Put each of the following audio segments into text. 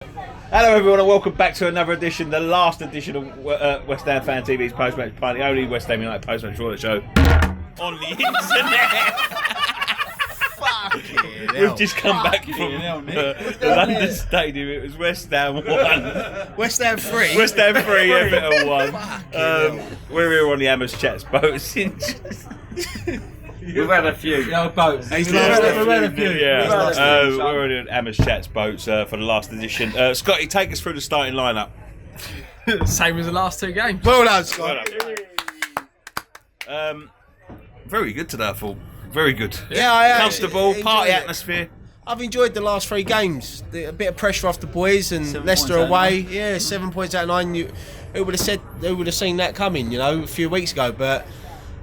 Hello everyone and welcome back to another edition, the last edition of West Ham Fan TV's Post-Match Pint, the only West Ham United Post-Match Royal show on the internet. We've just come back from the London Stadium. It was West Ham 1. West Ham 3? West Ham 3, Everton 1. We're here on the Hammers Chats boats. We've had a few. Boats. We've had a few. Yeah. We're on the Hammers Chats boats for the last edition. Scotty, take us through the starting lineup. Same as the last two games. Well done, Scott. Very good today, I thought. Very good. Yeah, Comfortable, party it. atmosphere. I've enjoyed the last three games. A bit of pressure off the boys and 7 Leicester points out of away. 9. Yeah, 7 points out of 9. Who would have seen that coming? A few weeks ago. But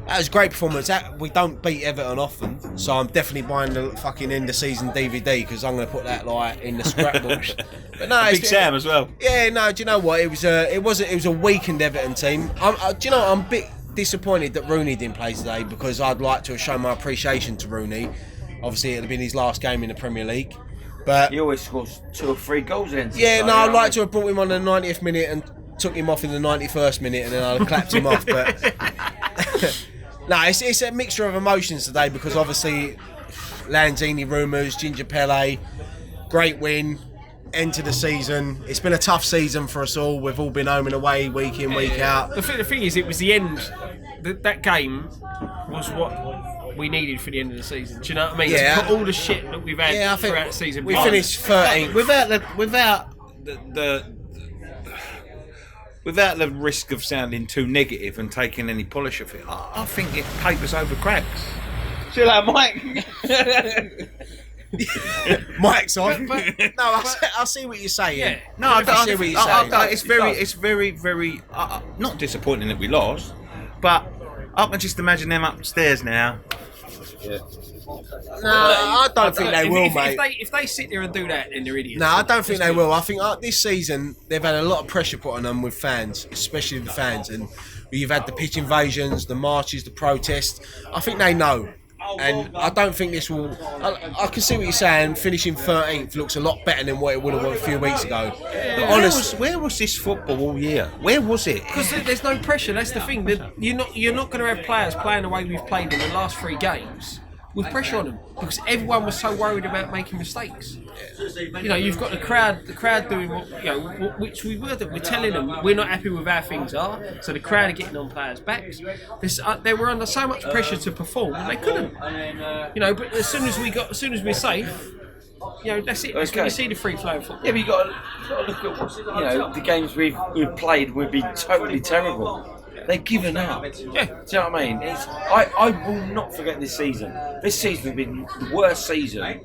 that was a great performance. We don't beat Everton often, so I'm definitely buying the fucking end of season DVD because I'm going to put that in the scrapbooks. But no, Big Sam as well. Yeah, no. Do you know what? It was a weakened Everton team. I'm a bit disappointed that Rooney didn't play today because I'd like to have shown my appreciation to Rooney. Obviously, it had been his last game in the Premier League, but He always scores 2 or 3 goals in. yeah, no, I'd like to have brought him on the 90th minute and took him off in the 91st minute, and then I'd have clapped him off. But no, it's a mixture of emotions today because obviously Lanzini rumours, Ginger Pele, great win. End to the season. It's been a tough season for us all. We've all been home and away week in, week out. The thing is, it was the end. That game was what we needed for the end of the season. Do you know what I mean? Yeah. To put all the shit that we've had I think throughout the season. we finished 13th. Without the risk of sounding too negative and taking any polish off it, I think it papers over cracks. See you later, Mike. Mike's on. No, I see what you're saying. Yeah. No, I see what you're saying. It's very not disappointing that we lost, but I can just imagine them upstairs now. No, I don't think they will, mate. If they sit there and do that, then they're idiots. No, I don't think they will. I think this season they've had a lot of pressure put on them with fans, especially the fans, and you've had the pitch invasions, the marches, the protests. I think they know. And I don't think this will. I can see what you're saying. Finishing 13th looks a lot better than what it would have been a few weeks ago. But Where was this football all year? Where was it? Because there's no pressure. That's the thing. You're not going to have players playing the way we've played in the last 3 games with pressure on them because everyone was so worried about making mistakes. You've got the crowd doing what, which we were. We're telling them we're not happy with how things are, so the crowd are getting on players' backs. They were under so much pressure to perform, and they couldn't. But as soon as we're safe, that's it. That's when you see the free flow of football. Yeah, but you've got to look at the games we've played would be totally terrible. They've given up. Yeah. Do you know what I mean? I will not forget this season. This season has been the worst season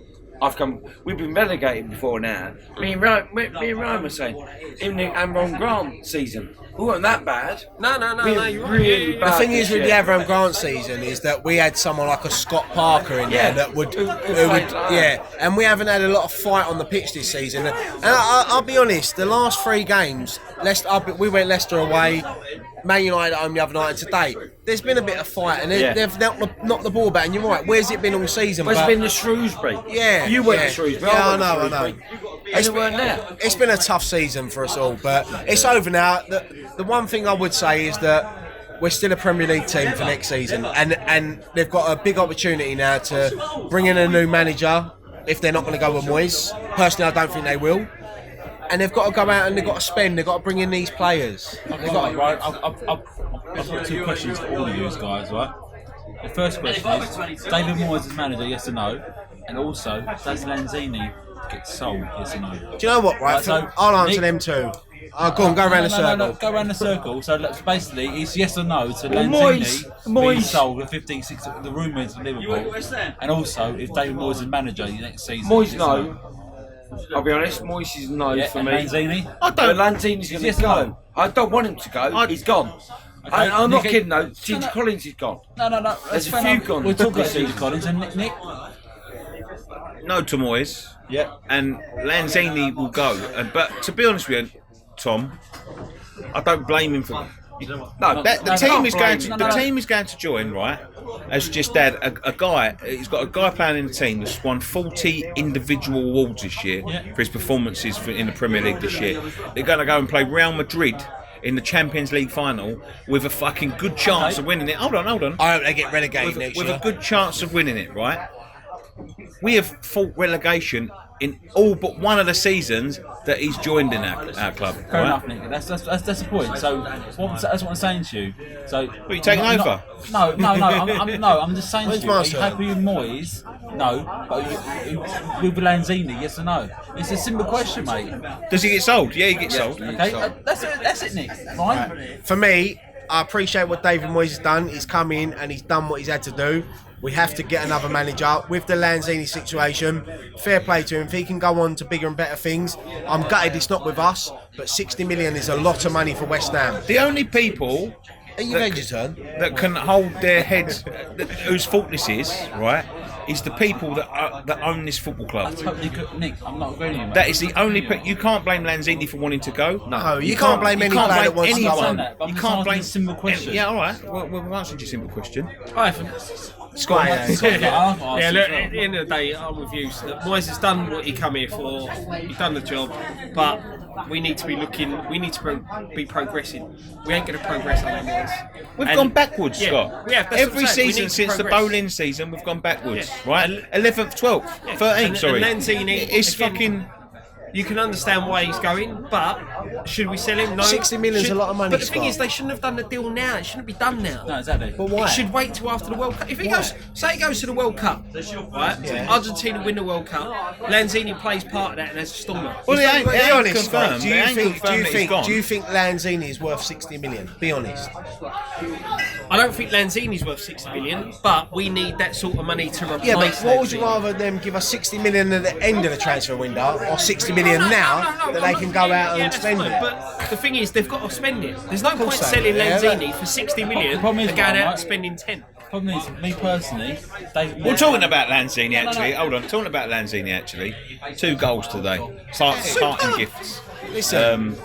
we've been relegated before now. Me and Ryan were saying, even the Amron Grant season, we weren't that bad. No, you're right. Really bad. the thing is with the Avram Grant season is that we had someone like a Scott Parker in there that would, and we haven't had a lot of fight on the pitch this season. And I'll be honest, the last 3 games, we went Leicester away, Man United at home the other night, and today there's been a bit of fight, and they've knocked the ball back. And you're right, where's it been all season? It's been the Shrewsbury. Yeah, You went to Shrewsbury. Yeah, I went to know. Shrewsbury. And they weren't there. It's been a tough season for us all, but it's over now. The one thing I would say is that we're still a Premier League team for next season, and they've got a big opportunity now to bring in a new manager if they're not going to go with Moyes. Personally, I don't think they will. And they've got to go out and they've got to spend. They've got to bring in these players. I've got 2 questions for all of you guys, right? The first question is, David Moyes is manager, yes or no? And also, does Lanzini get sold, yes or no? Do you know what, right? So, I'll answer them too. Go around the circle. No, go around the circle. So basically, it's yes or no to Lanzini being sold at 15, 16, the rumours of Liverpool. And also, if David Moyes is manager next season. Moyes, no. I'll be honest, Moyes is no for me. Lanzini? But Lanzini's going to go. No. I don't want him to go. He's gone. Okay, I'm not Nick, kidding though. Ginger Collins is gone. No. There's a few gone. We'll talk about this Ginger season. Collins and Nick. No to Moyes. Yeah. And Lanzini will go. But to be honest with you, Tom, I don't blame him for. No, The team is going to join, right? Has just had a guy. He's got a guy playing in the team that's won 40 individual awards this year for his performances in the Premier League this year. They're going to go and play Real Madrid in the Champions League final with a fucking good chance of winning it. Hold on. I hope they get relegated next With year. a good chance of winning it, right? We have fought relegation in all but one of the seasons that he's joined in our club. Fair enough, Nick. That's the point. So that's what I'm saying to you. So Are you taking over? No. I'm just saying to you. Are you happy with Moyes? No. But with Lanzini, yes or no? It's a simple question, mate. Does he get sold? Yeah, he gets sold. Okay, that's it, Nick. Fine. For me, I appreciate what David Moyes has done. He's come in and he's done what he's had to do. We have to get another manager. With the Lanzini situation, fair play to him. If he can go on to bigger and better things, I'm gutted it's not with us, but 60 million is a lot of money for West Ham. The only people Are you veg turn? that can hold their heads, whose fault this is, right, is the people that own this football I club. totally agree, Nick. I'm not agreeing with you, mate. That is the only. You can't blame Lanzini for wanting to go. No, you can't blame any player that wants to go anyone. on. that, but I'm You just can't asking blame a simple question. Yeah, all right. Well, we've answered your simple question. Scott, Yeah, look, at the end of the day, I'm with you. So Moyes has done what he come here for. He's done the job, but we need to be looking. We need to be progressing. We ain't going to progress under Moyes. We've gone backwards, yeah, Scott. we have, that's Every what I'm saying. We season need to since the progress. bowling season, we've gone backwards, Yeah. right? 11th, 12th, 13th, sorry. And Lanzini, It's again, fucking. You can understand why he's going, but should we sell him? No. 60 million's a lot of money, But the thing Scott. is, they shouldn't have done the deal now. It shouldn't be done now. No, exactly. But why? It should wait till after the World Cup. If he goes, say he goes to the World Cup, right? Argentina win the World Cup. Lanzini plays part of that and has a stormer. Well, it ain't, Be it ain't honest, confirmed. do It you ain't think confirmed that he's gone. Lanzini is worth 60 million? Be honest. I don't think Lanzini's worth 60 million, but we need that sort of money to replace Yeah, but what would Lanzini. you rather them give us 60 million at the end of the transfer window, or 60 million now that they can go out and that's spend fine, it? But the thing is, they've got to spend it. There's no point course they selling do, yeah, Lanzini for 60 million The problem is, and going right, out and spending 10. Problem is, me personally, We're talking about Lanzini actually. Hold on, talking about Lanzini actually. 2 goals today. Parting gifts. Listen,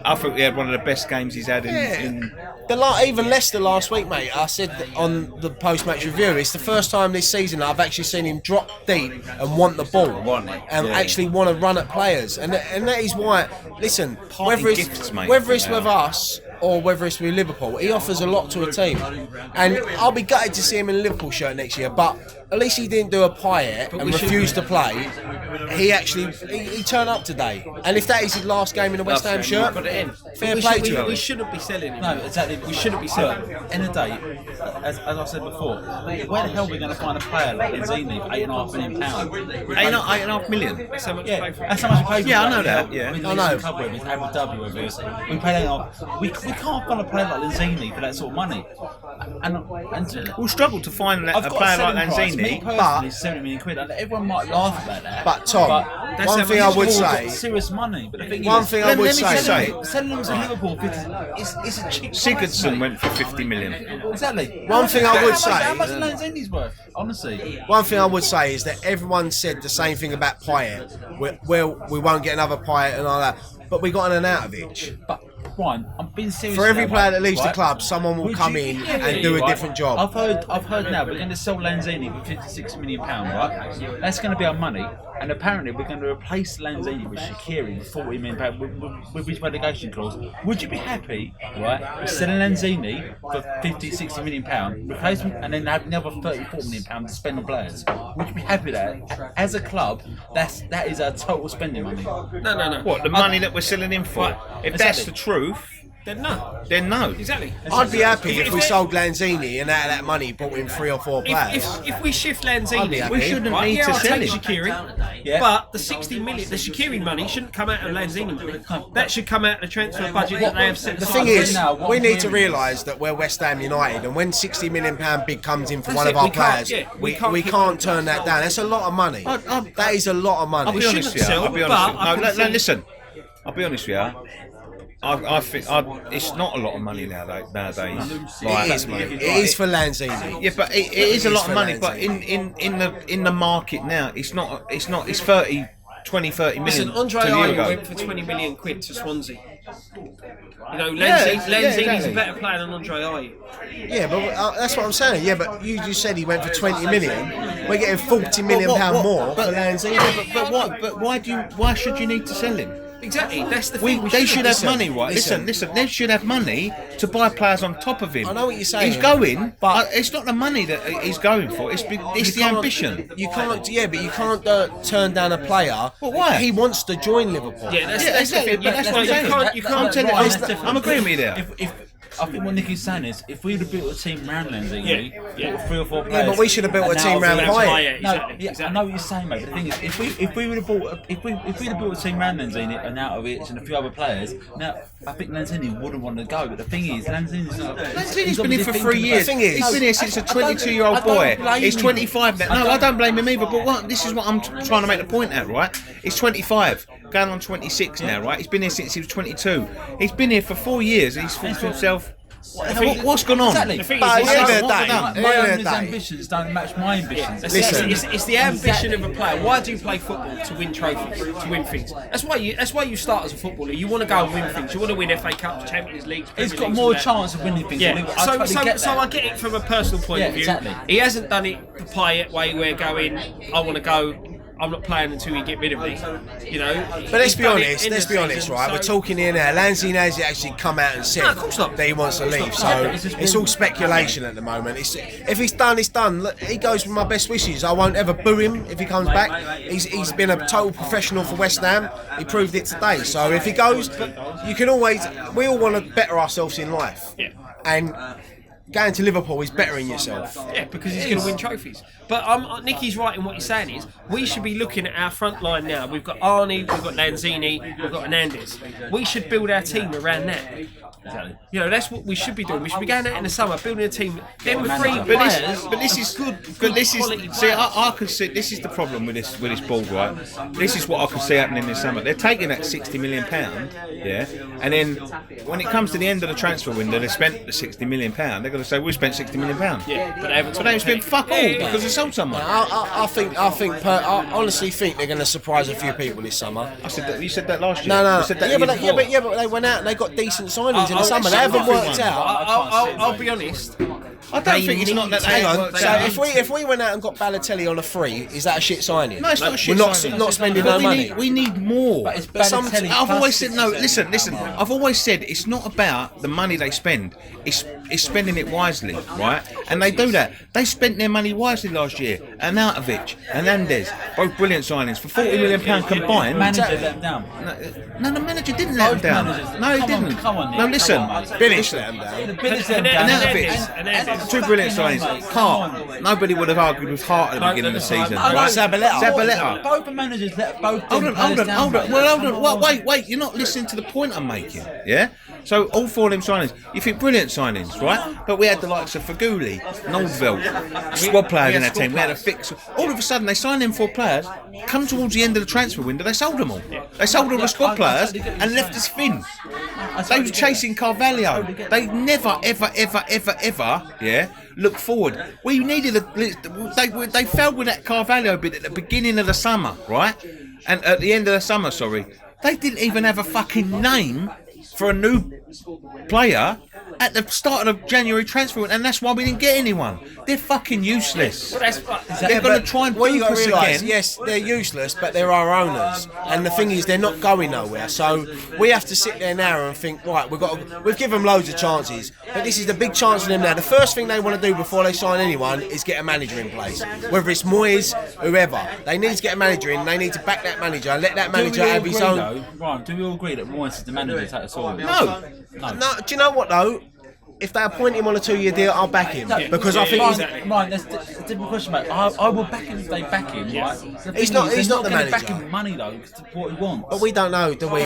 I thought he had one of the best games he's had in even Leicester last week, mate. I said that on the post-match review, it's the first time this season that I've actually seen him drop deep and want the ball and actually want to run at players, and that is why. Listen, Parting whether it's gifts, mate. with us or whether it's with Liverpool, he offers a lot to a team, and I'll be gutted to see him in a Liverpool shirt next year. But at least he didn't do a Pint and refuse to play. He actually he turned up today, and if that is his last game in a West Ham shirt, fair play to him. We shouldn't be selling him. No, exactly. We shouldn't be selling him. End of the day, as I said before, where the hell are we going to find a player like Lanzini for £8.5 million? £8.5 million. That's how much Yeah, we pay for that's how much we pay for. Yeah, I it. know that, yeah. I I know. know. Cover it, it's Abu Dhabi, whether it's we pay that. We can't find a player like Lanzini for that sort of money. And We'll struggle to find I've a got player a like selling price. Me Lanzini. personally, 70 million quid. And everyone might laugh about that. But Tom, that's one how thing much I would it's say. serious money. But the thing One is, thing I would let me just say. say- selling them to Liverpool, it's a cheap price, Sigurdsson mate. went for 50 million. Exactly. One thing I would How much say. is Lanzini's worth? Honestly. One thing I would say is that everyone said the same thing about Payet. Well, we won't get another Payet and all that, but we got an Arnautovic. But Ryan, I'm being serious. For every now, player mate, that leaves the right? club, someone will Would come you- in yeah, and do a right. different job. I've heard now we're going to sell Lanzini for £56 million, right? That's going to be our money, and apparently we're going to replace Lanzini with Shaqiri for £40 million with his relegation clause. Would you be happy, right, with selling Lanzini for £50-60 million, replacement, and then having the other £34 million to spend on players? Would you be happy with that? As a club, that is our total spending money. No. What, the money that we're selling him for? Right, If that's exactly. the truth, Then no. then no. Exactly. I'd be happy if we If- sold Lanzini and out of that money brought in 3 or 4 players. If we shift I'd be Lanzini, happy. We shouldn't right, need yeah, to I'll sell take him. Shaqiri, Yeah. but the 60 million, the Shaqiri money shouldn't come out of Lanzini money. That should come out of the transfer budget that they have set The aside. thing is, now, what we I'm need to hearing is- realise that we're West Ham United, and when £60 million bid comes in for That's one it, of our we can't- players, yeah, we we can't can't keep- turn that down. That's a lot of money. That is a lot of money. I'll be We honest with you. shouldn't I'll be sell, honest with but I you. can No, see- listen. I'll be honest with you. I think it's not a lot of money nowadays. It is, mate. It is for Lanzini. Yeah, but it is a lot for of money. But Lanzini. in the market now, it's not. It's 30 20, 30 million. Listen, Andre till a year Ayew ago. went for 20 million quid to Swansea. You know, Yeah, Lanzini's exactly. a better player than Andre Ayew. Yeah, but that's what I'm saying. Yeah, but you just said he went for 20 million. We're getting 40 million pound more for Lanzini. Yeah, but why should you need to sell him? Exactly, that's the thing. They should have listen, money, right? Listen, they should have money to buy players on top of him. I know what you're saying. He's going, but- but it's not the money that he's going for. It's the can't- ambition. You can't, yeah, but you can't turn down a player. Well, why? He wants to join Liverpool. Yeah, that's exactly. the thing. But that's what I'm saying. You can't I'm telling Right, you, that's different. I'm agreeing with you there. If I think what Nicky's saying is, if we'd have built a team around Lanzini, bought 3 or 4 players, but we should have built a and team now round we- Payet. No, Exactly. I know what you're saying, mate. But the thing is, if we would have bought, if we'd have built a team around Lanzini and Arnautovic and a few other players, now I think Lanzini wouldn't want to go. But the thing is, Lanzini's not. Lanzini's been here for 3 years. The thing is- He's been here since a I don't 22-year-old boy. blame He's him. 25 now. No, I don't blame him either. But this is what I'm trying to make the point at, right? He's 25, going on 26 now, right? He's been here since he was 22. He's been here for 4 years. He's thought to himself, what's gone on? Exactly. The thing But is, at the end it's of the like, day, what at the My end of owners' the day, ambitions don't match my ambitions. Listen. It's the ambition of a player. Why do you play football? To win trophies, to win things. That's why you start as a footballer. You want to go and win things. You want to win FA Cups, Champions League. He's Premier got Leagues, more all that. chance of winning things. Yeah, I totally get so that. I get it from a personal point Yeah, of view. exactly. He hasn't done it the Payet way where going, I want to go, I'm not playing until you get rid of me. You know. But let's He's be done it honest, in let's the be honest, season, right? so- We're talking here now. Lanzini has actually come out and said No, of course not. that he wants to leave. So Exactly. it's all speculation at the moment. If he's done, it's done. Look, he goes with my best wishes. I won't ever boo him if he comes back. He's been a total professional for West Ham. He proved it today. So if he goes, you can always. We all want to better ourselves in life. Yeah. And going to Liverpool is bettering yourself. Yeah, because he's going to win trophies. But Nicky's right in what he's saying is we should be looking at our front line now. We've got Arnie, we've got Lanzini, we've got Hernandez. We should build our team around that. Exactly. You know, that's what we should be doing. We should be going out in the summer, building a team. Them three But players. this is good. But this quality is see, players. I can see this is the problem with this board, right? This is what I can see happening this summer. They're taking that £60 million, yeah, and then when it comes to the end of the transfer window, they spent the £60 million. They're going to say we spent £60 million. Yeah, but they haven't. So they spent fuck all because they sold someone. I honestly think they're going to surprise a few people this summer. I said that. You said that last year. No. You said that Yeah, year but before. they went out and they got decent signings in the I'll- summer. They I'll- haven't I'll- worked out. I'll be honest. I don't think it's not that they Hang ain't on. worked So out. if we went out and got Balotelli on a free, is that a shit signing? No, it's not a shit We're not signing. not spending But no we money. We need more. But it's But some- Balotelli I've plus always said no. 60. Listen. I've always said it's not about the money they spend. It's spending it wisely, right? And they do that. They spent their money wisely last year. Arnautovic, Hernandez, both brilliant signings for £40 million combined. Manager let them down. No, the manager didn't let them Both down. managers. No, he Come on, didn't. come on, Nick. No, listen. Come on, mate. Billich let them down. The Billich let them down. Arnautovic, two brilliant signings. Hart, nobody would have argued with Hart at the beginning of the season, I know, right? Zabaleta. Both the managers let both Hold them on. players down, mate. Well, hold on. Wait. You're not listening to the point I'm making. Yeah. So all four of them signings, you think brilliant signings, right? But we had the likes of Faguli, Nordveld, squad players in our team. We had a fix. All of a sudden, they signed them four players. Come towards the end of the transfer window, they sold them all. They sold all the squad players and left us thin. They were chasing Carvalho. They never, ever, yeah, look forward. We needed they failed with that Carvalho bit at the beginning of the summer, right? And at the end of the summer, sorry, they didn't even have a fucking name for a new player at the start of the January transfer window, and that's why we didn't get anyone. They're fucking useless. They're going to try and What you dupe got us to realise, again. yes, they're useless, but they're our owners, and the thing is, they're not going nowhere. So we have to sit there now and think, right, we've given them loads of chances, but this is the big chance for them now. The first thing they want to do before they sign anyone is get a manager in place, whether it's Moyes, whoever. They need to get a manager in. They need to back that manager and let that manager have his own. Ryan, do we all agree that Moyes is the manager to take us all? No. No, do you know what though? If they appoint him on a 2-year deal, I'll back him because I think he's. Ryan, that's a different question, mate. I will back him if they back him, right? The He's thing not- is, he's they're not the gonna back manager. him with money though, because what he wants. But we don't know, do we?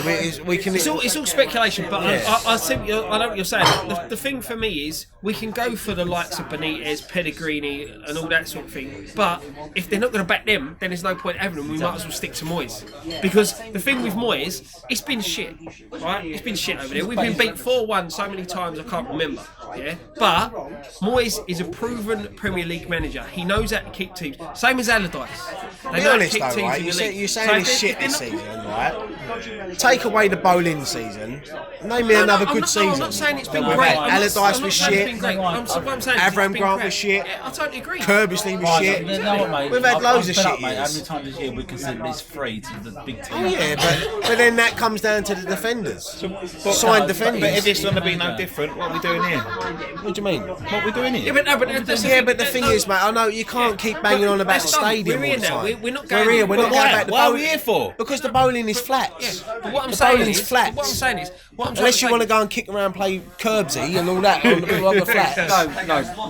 We can. It's all speculation, but I think I know what you're saying. The thing for me is we can go for the likes of Benitez, Pellegrini, and all that sort of thing. But if they're not going to back them, then there's no point having them. We might as well stick to Moyes, because the thing with Moyes, it's been shit, right? It's been shit over there. We've been beat 4-1 so many times I can't remember. Yeah, but Moyes is a proven Premier League manager. He knows how to keep teams. Same as Allardyce. They Be know how to honest keep though, teams right? in the league. You're So saying if it's they- shit if this they're not- season, right? Take away the bowling season. Name me another good season. I'm not saying it's been We've great. had I'm not- Allardyce I'm not was saying it's shit. been great. What I'm saying is Avram it's been Grant crap. was shit. Yeah, I totally agree. Kirbysley was shit. You know what, mate? We've had loads of fed shit up, mate. How years. many times this year we consider this free to the big team? Oh yeah, but then that comes down to the defenders. Signed defenders. But if it's going to be no different, what are we doing here? What do you mean? What are we doing here? Yeah, but no, but that's Yeah, but the thing is, mate, I know you can't keep banging on about the Let's go. stadium We're all here the now. time. We're not going. We're here. We're not Why? going back to What are bowling. we here for? Because the bowling is flats. But what I'm The saying bowling's is, flats. what I'm saying is, Unless you want to go and kick around, play curbsy and all that on the middle of the flats.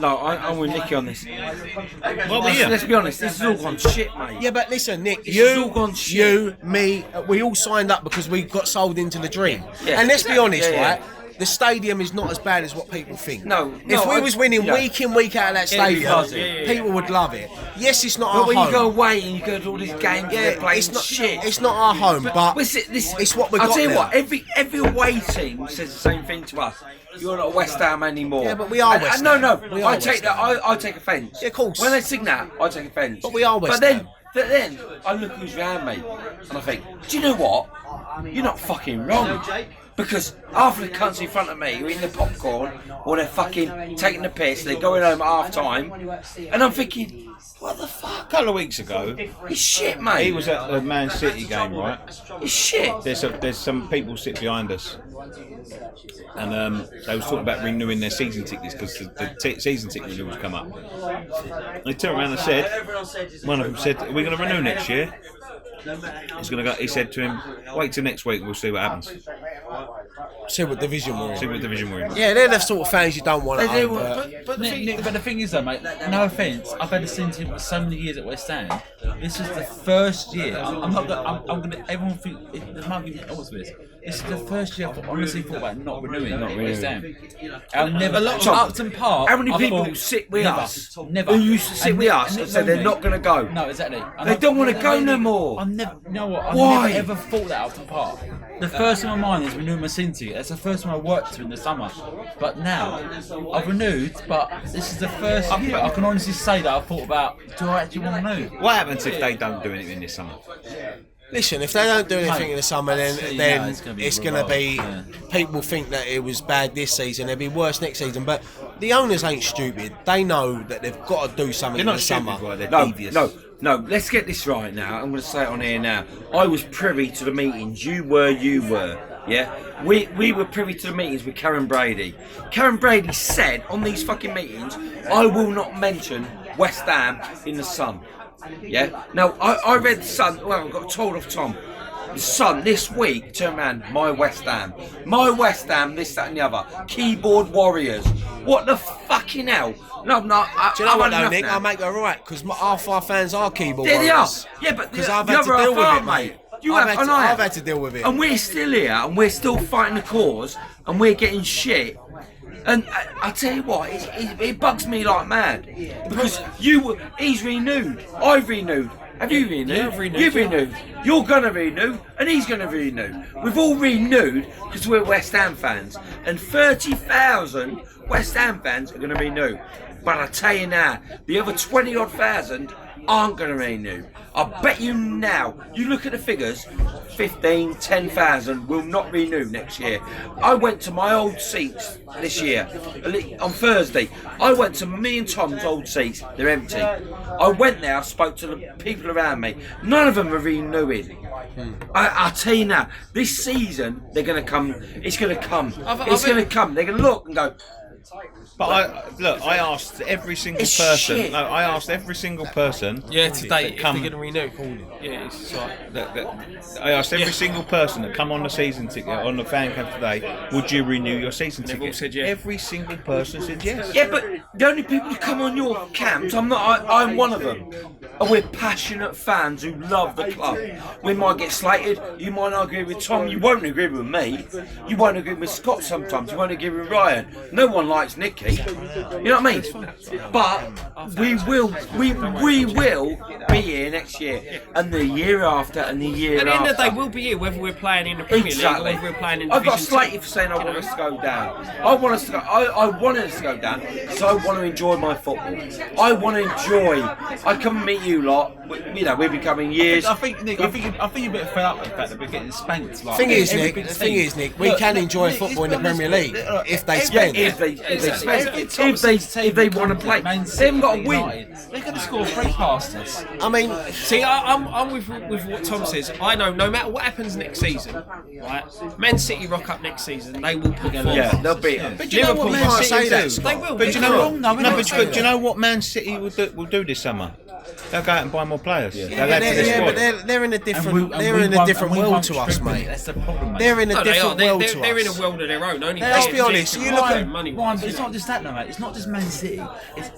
No, I'm with Nicky on this. What are we here? Let's be honest, this has all gone shit, mate. Yeah, but listen, Nick, This has all you, gone shit. you, me, we all signed up because we got sold into the dream. Yeah, And let's be honest, yeah. right? The stadium is not as bad as what people think. No, if we I- was winning yeah. week in, week out of that Yeah, it'd be stadium, fuzzy. people would love it. Yes, it's not But our when home. you go away and you go to all these games, they're yeah, playing it's not shit. It's not our home, but It's what we've I'll got tell you now. what, every away team says the same thing to us. You're not West Ham anymore. Yeah, but we are West No, Ham. no, We are I take West that. Ham. I take offence. Yeah, of course. When they sing that, I take offence. But we are West But Ham. then I look who's around me, and I think, do you know what? You're not fucking wrong. Because half of the cunts in front of me are in the popcorn, or they're fucking taking the piss, they're going home at half time, and I'm thinking, what the fuck? A couple of weeks ago, It's shit, mate. he was at the Man City game, right? It's shit. There's some people sit behind us, and they was talking about renewing their season tickets because the season ticket renewals come up. They turned around and said, one of them said, "Are we going to renew next year?" He's going to go. He said to him, "Wait till next week, we'll see what happens. see what division we're See in. what division we're in." Yeah, they're the sort of fans you don't want at They home. do, But But the thing is though, mate, no offence, I've had a team for so many years at West Ham. This is the first year. I'm not gonna, I'm gonna, everyone think, there might be odds for this. This is the first year I've honestly thought about not renewing West Ham. I've never, A lot of- Upton Park. How many I people thought, sit with never, us Never. who used to sit with us and said they're me. not going to go? No, exactly. They don't want to go no more. I never, you know what? I Why? never ever thought that Upton Park. The first time in my mind is renewing my season ticket. That's the first time I worked in the summer. But now, I've renewed, but this is the first year I can honestly say that I thought about, do I actually want to renew? What happens if they don't do anything this summer? listen, if they don't do anything in the summer, then it's gonna be it's going to be. People think that it was bad this season. It'll be worse next season. But the owners ain't stupid. They know that they've got to do something They're in not the stupid, summer. right? They're No, devious. no. Let's get this right now. I'm going to say it on here now. I was privy to the meetings. You were. Yeah, we were privy to the meetings with Karen Brady. Karen Brady said on these fucking meetings, I will not mention West Ham in the Sun. Yeah. Now I read the Sun. Well, I got told off Tom. The Sun this week turned around, my West Ham, this, that, and the other. Keyboard warriors. What the fucking hell? No, I'm not. Do you know I've what had though, enough Nick? now. I'll make her right because half our fans are keyboard There they are. warriors. Yeah, but the, Because I've the had to other deal with half it, are, mate. You I've have, had and to- I I've have. had to deal with it. And we're still here, and we're still fighting the cause, and we're getting shit. And I tell you what, it bugs me like mad because he's renewed, I've renewed. Have you renewed? Yeah, I've renewed, You've yeah. renewed. You're gonna renew, and he's gonna renew. We've all renewed because we're West Ham fans, and 30,000 West Ham fans are gonna renew. But I tell you now, the other 20 odd thousand aren't gonna renew. I bet you now. You look at the figures. 15, 10,000 will not renew next year. I went to my old seats this year on Thursday. I went to me and Tom's old seats. They're empty. I went there. I spoke to the people around me. None of them are renewing. I tell you now, this season they're going to come. It's going to come. It's going to come. They're going to look and go. But I asked every single It's person. shit. No, I asked every single person. Yeah, today, that if they're come, going to renew. Yeah, it's like... I asked every single person that come on the season ticket on the fan camp today. Would you renew your season They've ticket? all said yes. Every single person said yes. Yeah, but the only people who come on your camps, I'm one of them. And we're passionate fans who love the club. We might get slated. You might not agree with Tom. You won't agree with me. You won't agree with Scott sometimes. You won't agree with Ryan. No one likes Nicky. You know what I mean? But we will be here next year, and the year after, and the year At the end after. of the day, we'll be here whether we're playing in the Premier League or whether we're playing in I've got Division slated Two. for saying I want us to go down. I want us to go. I wanted us to go down because I want to enjoy my football. I want to enjoy. I come and meet you lot. We're becoming years. I think, Nick, I think you're a bit fed up with the fact that we're getting spanked. Like, Thing is, every Nick. big The thing team. is, Nick. We Look, can enjoy Nick, football in let's the be Premier honest, League if they Yeah, spend. if they spend. Every If top they six team want to play, Man they haven't got to City, win. United, they're going to score 3 past us. I mean, See, I'm with what Tom says. I know no matter what happens next season, right? Man City rock up next season, they will perform. Yeah, they'll beat them. But do you know what Man can't City say will that, do? Scott. They will. But do you know what? wrong, though, No, innit? but do you know what Man City will do this summer? They'll go out and buy more players. They'll add to the yeah, squad. but they're in a different And we world won't to us, strip it. mate. That's the problem, mate. They're in a No, they are. different world to They're in a us. world of their own. Only Let's they be honest, exist you to look grow at- money. But it's not just that, no, mate. It's not just Man City. It's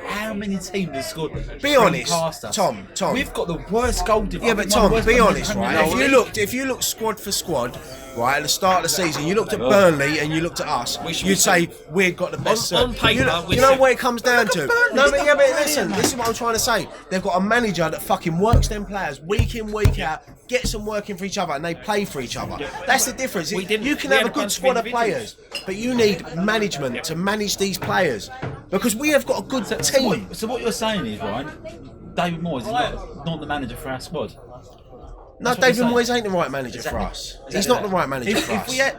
how many teams have scored? Be honest, past us? Tom. We've got the worst goal difference. Yeah, but Tom, be honest, right? If you look squad for squad, right, at the start of the season, you looked at Burnley and you looked at us, you'd say we've got the best. On paper, you know what it comes down to? No, but listen, this is what I'm trying to say. They've got a manager that fucking works them players week in, week out, gets them working for each other, and they play for each other. That's the difference. You can we have had a a good bunch of squad of individuals. players, but you need management to manage these players because we have got a good team. So what you're saying is, right? David Moyes is not the manager for our squad. No, That's what David I'm Moyes saying. ain't the right manager for Exactly. us. He's not the right manager for If us. we had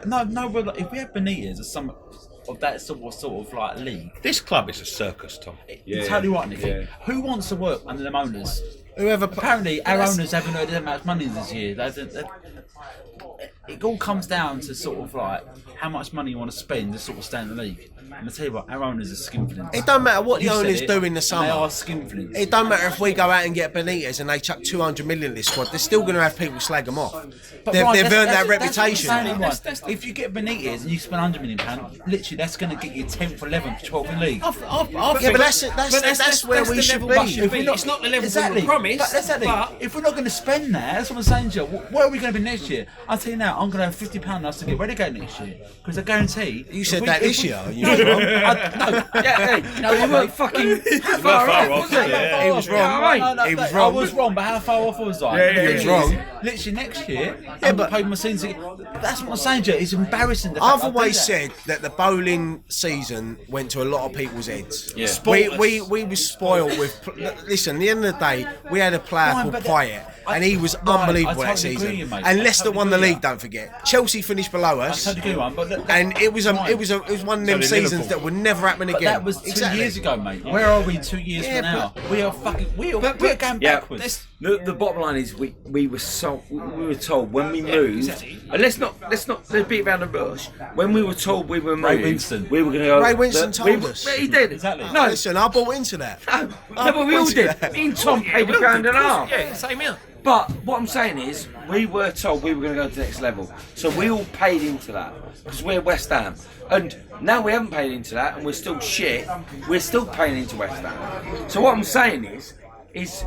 if we had Benitez or some of that sort of like league, This club is a circus, Tom. you're totally right, Nicky. Who wants to work under them owners? Whoever Apparently, our owners haven't earned that much money this year. It all comes down to sort of like how much money you want to spend to sort of stay in the league. And I tell you what, our owners are skinflings. It don't matter what You the said owners it, do in the They summer. are skinflings. It don't matter if we go out and get Benitez and they chuck 200 million this squad. They're still going to have people slag them off. But They've Ryan, earned that's- that that's what I'm reputation. saying, Ryan. If you get Benitez and you spend £100 million, literally that's going to get you 10th, 11th, 12th in league. Yeah, but that's where we should be. If we're not- It's not the level exactly. we were promised. But exactly. But If we're not going to spend that, that's what I'm saying to you. Where are we going to be next year? I'll tell you now, I'm going to have £50 enough to get relegated next year. Because I guarantee. You said that this year. You was No, wrong. Yeah, hey, no, you weren't fucking far far off, off, was it? yeah. He was wrong. He was I wrong. was wrong, but how far off was I? Yeah, he was wrong. Literally next year, I but- paid my sins. That's what I'm saying to you. It's embarrassing. the I've fact I do always that. said that the bowling season went to a lot of people's heads. Yeah. We were spoiled with. Listen, at the end of the day, we had a player Ryan, called but Pint, and he was Ryan, unbelievable I that totally agree season. with you, mate. And I Leicester totally won the agree with league. you. Don't forget, Chelsea finished below us. I totally agree, man. But And it was Ryan, it was one of them So did seasons Liverpool. that would never happen again. But that was 2 years ago, mate. Where are we 2 years Yeah, from now? We are we're going Yeah, backwards. the bottom line is we were told when we moved. And let's beat around the bush. When we were told we were Ray moved, Winston. we were going to go. Ray Winston told us. He did. Exactly. No, Listen, I bought into that. no, but we all did. Me and Tom paid £1.50. yeah, same here. But what I'm saying is, we were told we were going to go to the next level, so we all paid into that because we're West Ham, and now we haven't paid into that, and we're still shit. We're still paying into West Ham. So what I'm saying is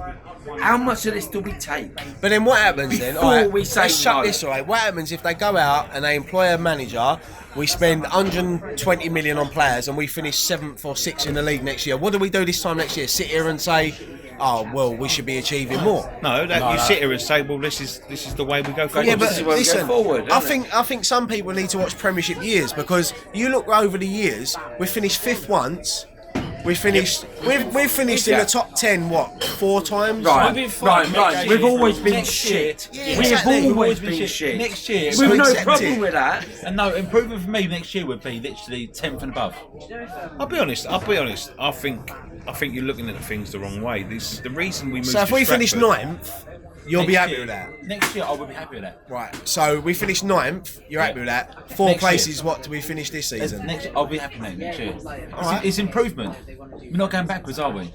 how much of this do we take? But then what happens then? Before Alright, we say let's shut no. this, alright. What happens if they go out and they employ a manager? We spend 120 million on players and we finish 7th or 6th in the league next year. What do we do this time next year? Sit here and say, oh well, we should be achieving more. No, you sit here and say, well, this is the way we go forward. Yeah, but This is where we go listen, forward, I isn't think some people need to watch Premiership years because you look over the years, we finished 5th once. We've finished in the top 10 what 4 times? Right, We've been fine. right. We've always been Next shit. year. We Exactly. have always been shit. Next year, We've no accept problem it. with that. and no improvement for me next year would be literally 10th and above. I'll be honest. I think you're looking at things the wrong way. The reason we moved. So if to we finish Stratford- 9th, you'll be Next happy year- with that. Next year, I would be happy with that. Right. So we finished 9th, you're happy with that. 4 Next places, year. what do we finish this season? Next year, I'll be happy with that next year. Alright. It's improvement. We're not going backwards, are we?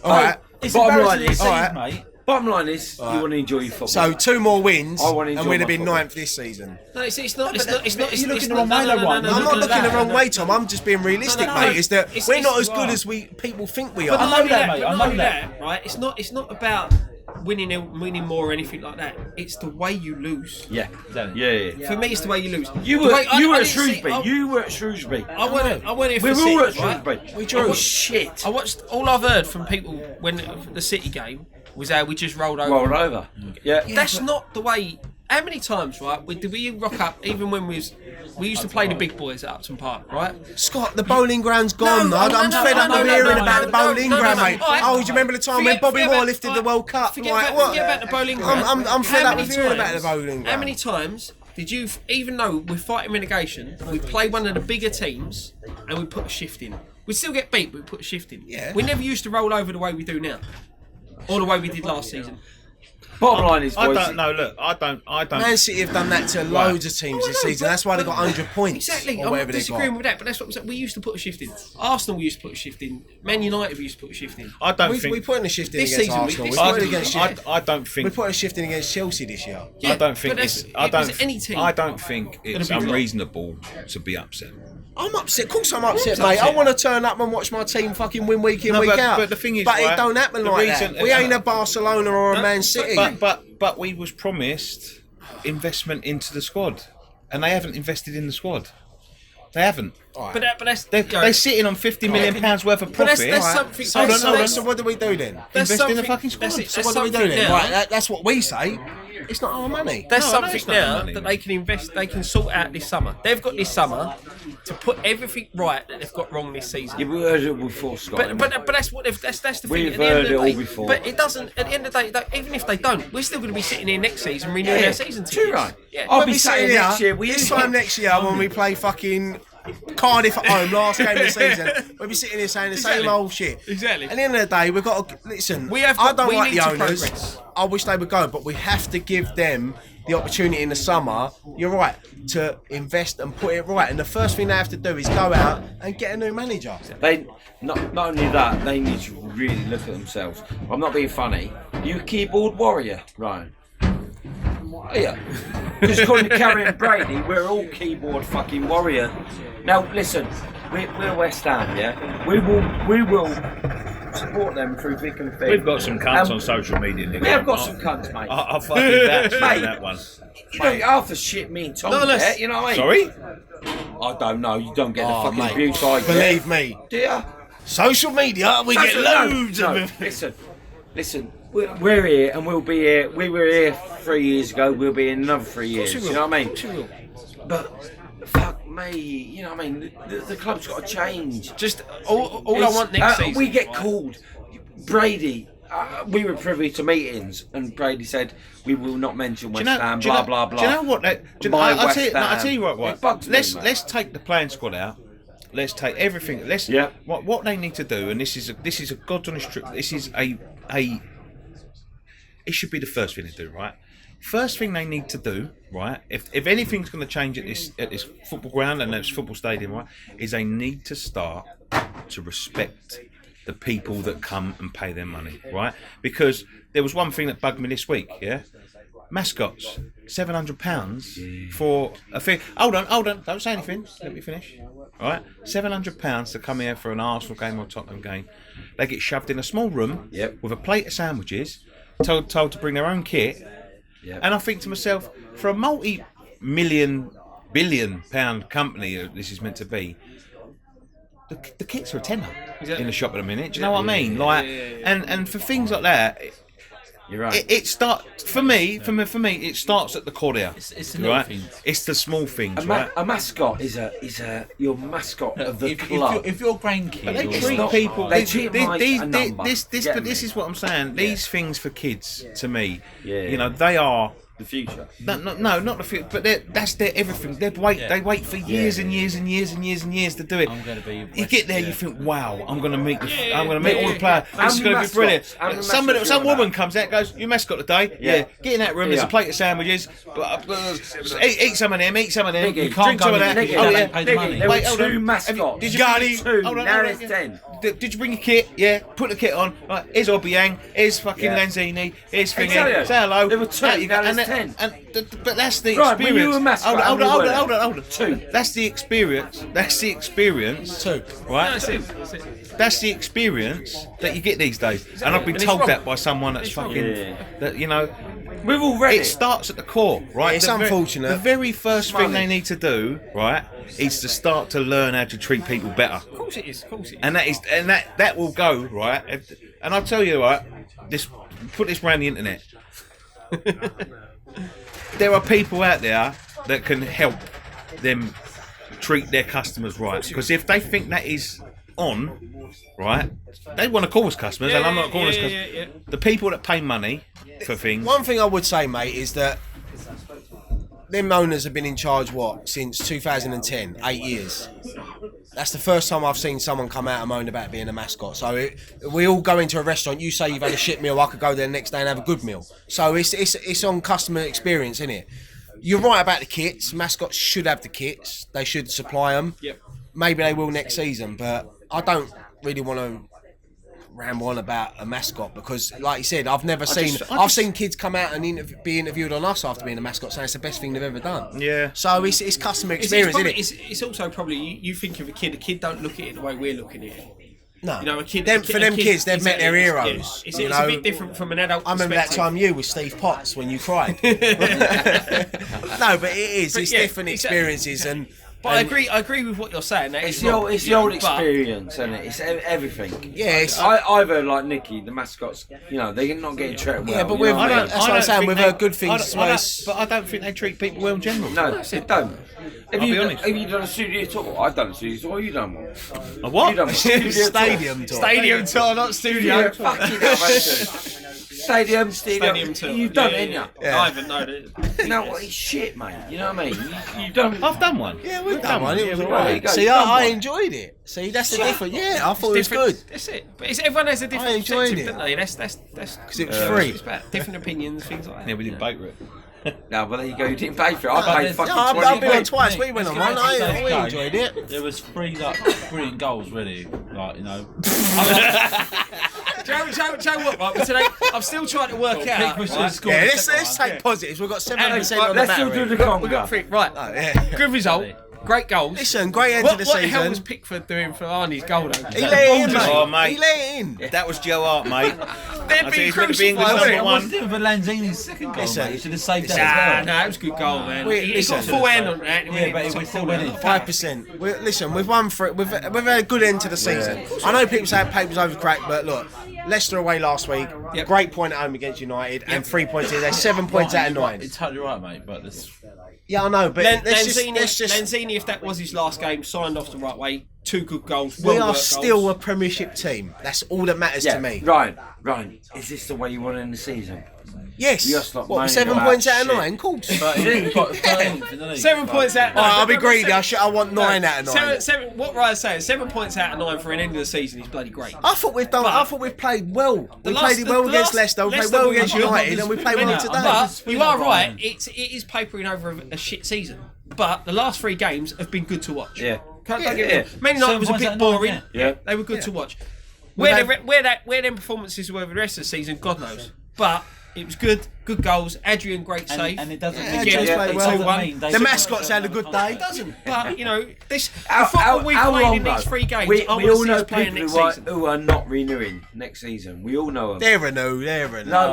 Alright. It's Bottom embarrassing line to is- see, alright. mate. Bottom line is, you want to enjoy your football. So 2 more wins I wanna and enjoy we'd have my been football. 9th this season. No, it's not. You're you're looking the wrong way, though, Ryan. I'm not looking the that. wrong way, Tom. I'm just being realistic, No, mate. Is that it's- we're it's- not as good as people think we But are. not only that, that, mate, but I not know only that. that, right? It's not about winning more or anything like that. It's the way you lose. Yeah. For me, it's the way you lose. You were at Shrewsbury. You were at Shrewsbury. I went here for We were City, all at right? Shrewsbury. We drew. Shit. I watched. All I've heard from people when the City game was how we just rolled over. Yeah. That's not the way. How many times, right? Did we rock up even when we used to play the big boys at Upton Park, right? Scott, the bowling ground's gone. No, I'm fed up of hearing about the bowling ground, mate. Alright. Oh, do you remember the time when Bobby Moore lifted the World Cup? Forget Like, about the bowling ground. I'm fed How up many of hearing about times- the bowling ground. How many times did you, even though we're fighting relegation, we play one of the bigger teams and we put a shift in? We still get beat, but we put a shift in. Yeah. We never used to roll over the way we do now, or the way we did last season. Bottom line is, I boys, don't know. Look, I don't. Man City have done that to loads of teams this season. That's why they got 100 points. Exactly. Or I'm not whatever they disagreeing got. with that, but that's what I'm saying. We used to put a shift in. Arsenal used to put a shift in. Man United used to put a shift in. I don't We think. put in a shift in This against season, Arsenal. this We put season, it against I don't think. We put a shift in against Chelsea this year. Yeah, I don't think but it's. that's- I if it was don't. any team, I don't think it's be wrong. unreasonable to be upset. I'm upset. Of course I'm upset, mate. I want to turn up and watch my team fucking win week in, No, week but- out. but the thing is, but right, it don't happen the like reason- that. We ain't a Barcelona or a Man City. But we was promised investment into the squad, and they haven't invested in the squad. They haven't. But that's They're sitting on £50 million worth of But profit. that's something. So, that's- so, that's- so what do we do then? that's invest in the something- fucking squad. that's it, So that's what do we do something then? now- Right, that's what we say. It's not our money. That's No, I know something it's not now money. that they can invest. They can sort out this summer. They've got this summer to put everything right that they've got wrong this season. Yeah, we heard it before, Scott. But that's what that's the thing. We've At the end heard of the it all day, before. But it doesn't. At the end of the day, even if they don't, we're still going to be sitting here next season renewing our season tickets. Too right. Yeah. I'll We'll be sitting saying next year. this time next year when we play fucking Cardiff at home, last game of the season, we'll be sitting here saying the Exactly. same old shit. Exactly. At the end of the day, we've got to listen. We have I got- don't we like need the to owners. progress. I wish they would go, but we have to give them the opportunity in the summer. You're right, to invest and put it right. And the first thing they have to do is go out and get a new manager. They not only that, they need to really look at themselves. I'm not being funny. You a keyboard warrior, Ryan? Yeah. Because according to Carrie and Brady, we're all keyboard fucking warrior. Now listen, we're West Ham, yeah. We will support them through thick and thin. We've got some cunts Um, on social media, Nick. We have got some cunts, mate. I'll fucking vouch for Mate. that one. You don't half the shit me and Tom No, get, you know what I mean? Sorry? I don't know. You don't get the fucking mate, abuse I get. Believe me, Do you? social media, we get loads of it. Listen. We're here and we'll be here. We were here 3 years ago. We'll be here another 3 years. You know what I mean? But fuck me, you know what I mean? The club's got to change. Just all I want next season. We get called. Brady. We were privy to meetings, and Brady said we will not mention West Ham. Blah blah blah. Do you know what? My I'll West tell you Ham. what. It bugs me, Let's mate. take the playing squad out. Let's take everything. Yeah. What they need to do, and this is a God's honest truth. This is a. It should be the first thing to do, right? First thing they need to do, right? If anything's going to change at this football ground and this football stadium, right, is they need to start to respect the people that come and pay their money, right? Because there was one thing that bugged me this week, yeah. Mascots, £700 for a thing. Hold on, don't say anything. Let me finish. All right, £700 to come here for an Arsenal game or Tottenham game. They get shoved in a small room with a plate of sandwiches, told to bring their own kit. And I think to myself, for a multi-billion company that this is meant to be, the kits are a tenner in the shop at a minute. Do you know what I mean? Like, and for things like that. You're right. It starts for me. It starts at the cordia. It's the little things. It's the small things, A right? mascot is your mascot of the club. If your grandkid, But they or treat not- people. They treat them like a number. This Get me? is what I'm saying. These things for kids, to me, Yeah. you know, they are. The future. No, not the future, but that's their everything. They wait for years and years and years and years and years to do it. I'm gonna be You get there, you think, wow, I'm gonna meet all the players. And This is gonna be mascots. brilliant. And the Some mascots woman doing that. comes out, goes, "You mascot today? Yeah. Get in that room. There's Yeah. a plate of sandwiches. Eat some of them. Eat some of them. Nicky, You can't drink go some of in that. there, Nicky, Oh Nicky, yeah. pay the money. There Wait, were hold on. two mascots. Did you Gary. Two. Hold on, Now hold there's on. 10. Did you bring your kit? Yeah. Put the kit on. Right, here's Obiang. Here's fucking Yeah. Lanzini. Here's Thingy. Exactly. Say hello. There were two, Out you go. now And there's 10. But that's the Right, experience. when you were mascot, hold on. 2. That's the experience. Two. Right? That's it. That's the experience that you get these days. And I've been And it's told wrong. that by someone that's It's wrong. fucking. Yeah. That, you know. We've all read It it. starts at the core, right? It's The unfortunate. The very first thing Money. they need to do, right, is to start to learn how to treat people better. Of course it is. And that will go, right? And I'll tell you, right, put this around the internet. There are people out there that can help them treat their customers right. Because if they think that is on, right, they want to call us customers, and I'm not calling us customers. Yeah. The people that pay money for things. One thing I would say, mate, is that them owners have been in charge, since 2010, 8 years. That's the first time I've seen someone come out and moan about being a mascot. So we all go into a restaurant, you say you've had a shit meal, I could go there the next day and have a good meal. So it's on customer experience, isn't it? You're right about the kits. Mascots should have the kits. They should supply them. Yep. Maybe they will next season, but I don't really want to ramble on about a mascot because, like you said, I've seen kids come out and be interviewed on us after being a mascot saying it's the best thing they've ever done. Yeah. So it's customer experience, isn't it? It's also probably you think of a kid don't look at it the way we're looking at it. No, You know, a kid. For them kids, they've met their heroes. It's you a know? bit different from an adult. I remember that perspective. time you with Steve Potts when you cried. No, but it is. It's different experiences, and But I agree with what you're saying. That It's it's the old but- experience, isn't it? It's everything. yeah, it's, I've heard like Nicky, the mascots. You know, they're not getting treated well. yeah, but you know we've what I mean? that's what I'm saying. We've heard good things as well. But I don't think they treat people well in general. No, they don't. Have I'll you be honest. have you done a studio tour? I've done a studio tour. You done one? A what? You done a studio Stadium tour? tour. Stadium tour, not studio. Yeah, fucking hell, mate. Stadium tour. You've done it, ain't you? I haven't known it. You know what? It's shit, mate. You know what I mean? You've done. I've done one. Yeah, we've done one. It was Yeah, There you alright. go, See, you've done I one. enjoyed it. See, that's the difference. Yeah, I thought it was Different- good. That's it. But everyone has a different enjoyed perspective, it. don't they? That's because it was free. It's about different opinions, things like that. Yeah, we didn't pay for it. No, but there you go. You didn't pay for it. I paid there's- fucking No, I've 20 been on quid. twice. We went on one. We enjoyed it. There was 3 brilliant goals, really. Like, you know. Do you know what, right? But today, I'm still trying to work out. Pickford right? scored Yeah, the let's second one. take positives. We've got 7% Right, on the Let's still do battery. the We've got conga. three. Right. Oh, yeah. Good result. Great goals. Listen, great end to the What the hell season. was Pickford doing for Arnie's goal, though? He let it in, Oh, mate. mate. He let it in. That was Joe Hart, mate. They'd I be think he's meant to be England's crucified, number wouldn't one. What's it for Lanzini's second goal, Listen, mate? He should have saved it? that as Nah, it was a good goal, man. He got listen. full hand on that. Yeah, but we're still winning. 5%. Listen, we've won for it. We've had a good end to the season. I know people say papers over crack, but look, Leicester away last week. Yep. Great point at home against United, and 3 points here. They're 7 points out of 9. It's totally right, mate, but this. Yeah, I know, but let's just. Lanzini, if that was his last game, signed off the right way. 2 good goals. We are well-worked still goals. a Premiership team. That's all that matters Yeah, to me. Ryan, is this the way you want to end the season? Yes. You're just not What, moaning 7 about points out of shit. 9? Cool. But he's got 13th in the league. 7 points out. All right, I'll be greedy. I want 9 out of 9. What Ryan's saying, 7 points out of 9 for an end of the season is bloody great. I thought we've played well. We played well against Leicester. We played well against United, and we played well today. But you are right. It is papering over a shit season. But the last 3 games have been good to watch. Yeah. Can't Yeah, get yeah. it. Man United was a 7 points bit out of 9, boring. Yeah. They were good to watch. We've Where them performances were the rest of the season, God knows. But it was good goals. Adrian, great save. And it doesn't Yeah, mean James it played doesn't well. mean they- The mascots had a good day. It doesn't. But you know, this the How football we've played long in these though? 3 games. We I all want to see know us playing people next season. who are not renewing next season. We all know them. They're a no.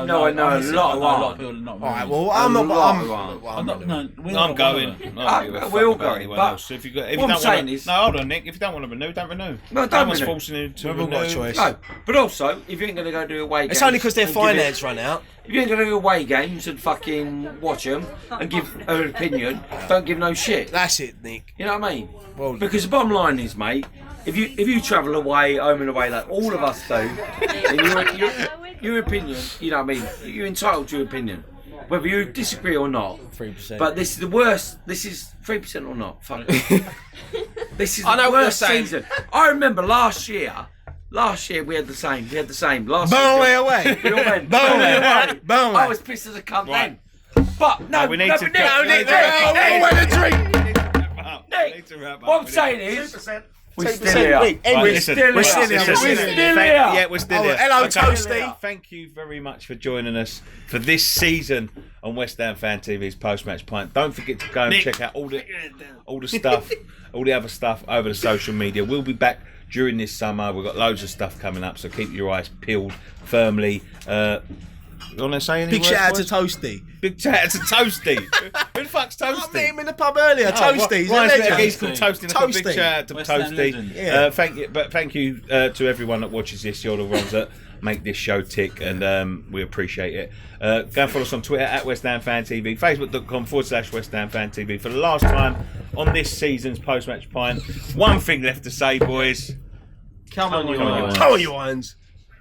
No, I know a honestly, lot I of know a lot are. of people are not. All right, really. well, I'm not. I'm not. No, we're I'm not going. one of them. I don't give a fuck we're all about going, anyone but else. If you what I'm don't saying want is- to, no, hold on, Nick. If you don't want to renew, don't renew. No, don't No one's renew. forcing you to We've all renew. got a choice. No, but also, if you ain't going to go do away games... It's only because their and give it- finance run out. If you ain't going to do away games and fucking watch them and give an opinion, don't give no shit. That's it, Nick. You know what I mean? Well, Because the bottom line is, mate, if you travel away, home and away, like all of us do, then your opinion, you know what I mean? You're entitled to your opinion. Whether you disagree or not. 3%. But this is the worst. This is 3% or not. Fuck. This is I know the what you're worst saying. season. I remember last year we had the same. Last Burnley year, away. we all went Burnley away. Burnley. I was pissed as a cunt Right. then. But no, we need to Nick, go- Nick, we need to Nick, go- Nick, What a drink. Nick, what I'm saying is, We're still here. We're still here. We're still here. Yeah, we're still here. Hello, Toasty. Thank you very much for joining us for this season on West Ham Fan TV's Post-Match Pint. Don't forget to go and check out all the stuff, all the other stuff over the social media. We'll be back during this summer. We've got loads of stuff coming up, so keep your eyes peeled firmly. You want to say anything? Big shout out to Toasty. Big shout out to Toasty. Who the fuck's Toasty? I met him in the pub earlier. Toasty. He's a legend. He's called Toasty. Big shout out to West Ham Toasty. legend. Yeah. Thank you to everyone that watches this. You're the ones that make this show tick, and we appreciate it. Go and follow us on Twitter at West Ham Fan TV, Facebook.com/West Ham Fan TV. For the last time on this season's Post-Match Pint, one thing left to say, boys. Come on, you Come on, you irons.